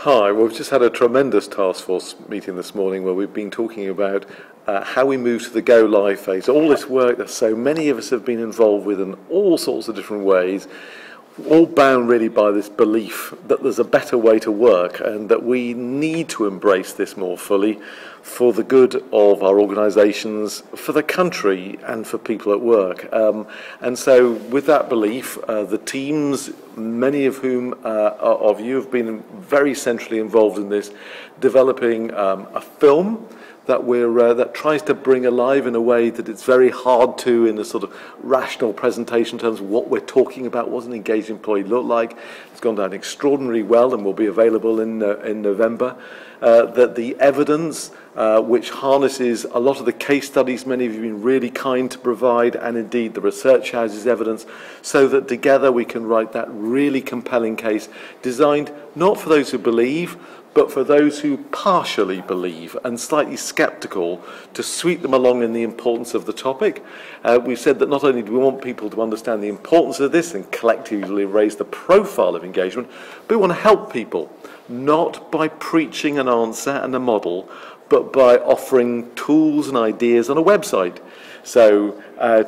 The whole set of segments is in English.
Hi, well, we've just had a tremendous task force meeting this morning where we've been talking about how we move to the go live phase. All this work that so many of us have been involved with in all sorts of different ways, all bound really by this belief that there's a better way to work and that we need to embrace this more fully for the good of our organisations, for the country and for people at work. And so with that belief, the teams, many of whom of you have been very centrally involved in this, developing a film that tries to bring alive in a way that it's very hard to, in a sort of rational presentation in terms of what we're talking about, what does an engaged employee look like. It's gone down extraordinarily well and will be available in November. That the evidence, which harnesses a lot of the case studies many of you have been really kind to provide, and indeed the research houses evidence, so that together we can write that really compelling case designed not for those who believe, but for those who partially believe and slightly sceptical, to sweep them along in the importance of the topic. We've said that not only do we want people to understand the importance of this and collectively raise the profile of engagement, but we want to help people, not by preaching an answer and a model, but by offering tools and ideas on a website. So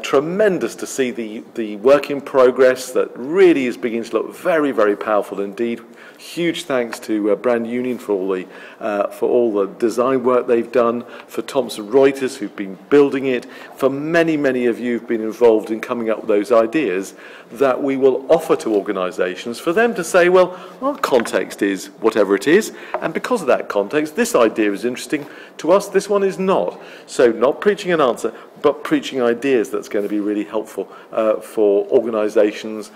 tremendous to see the work in progress that really is beginning to look very, very powerful indeed. Huge thanks to Brand Union for all the design work they've done, for Thomson Reuters who've been building it, for many, many of you who've been involved in coming up with those ideas that we will offer to organisations for them to say, well, our context is whatever it is, and because of that context, this idea is interesting to us, this one is not. So not preaching an answer, but preaching ideas that's going to be really helpful for organisations,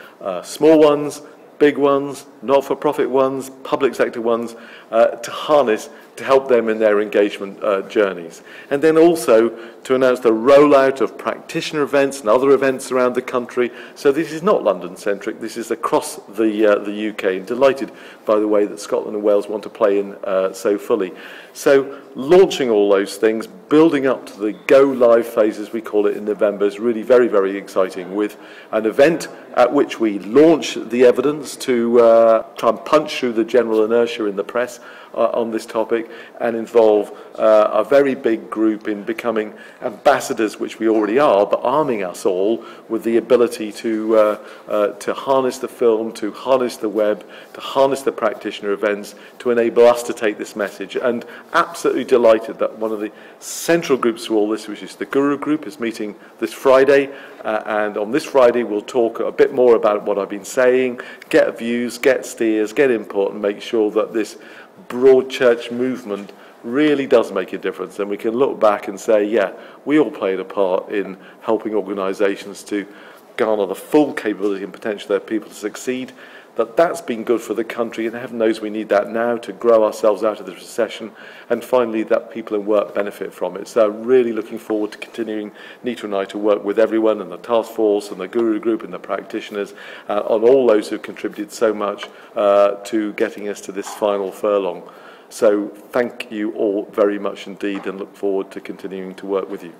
small ones, big ones, not-for-profit ones, public sector ones, to harness, to help them in their engagement journeys. And then also to announce the rollout of practitioner events and other events around the country. So this is not London-centric, this is across the UK. And delighted by the way that Scotland and Wales want to play in so fully. So launching all those things, building up to the go-live phase, as we call it, in November is really very, very exciting, with an event at which we launch the evidence to try and punch through the general inertia in the press on this topic and involve a very big group in becoming ambassadors, which we already are, but arming us all with the ability to harness the film, to harness the web, to harness the practitioner events, to enable us to take this message. And absolutely delighted that one of the central groups to all this, which is the Guru Group, is meeting this Friday, and on this Friday we'll talk a bit more about what I've been saying, get views, get steers, get input, and make sure that this broad church movement really does make a difference, and we can look back and say, yeah, we all played a part in helping organisations to garner the full capability and potential of their people to succeed, that's been good for the country, and heaven knows we need that now to grow ourselves out of this recession, and finally that people in work benefit from it. So really looking forward to continuing, Nita and I, to work with everyone and the task force and the Guru Group and the practitioners on all those who have contributed so much to getting us to this final furlong. So thank you all very much indeed, and look forward to continuing to work with you.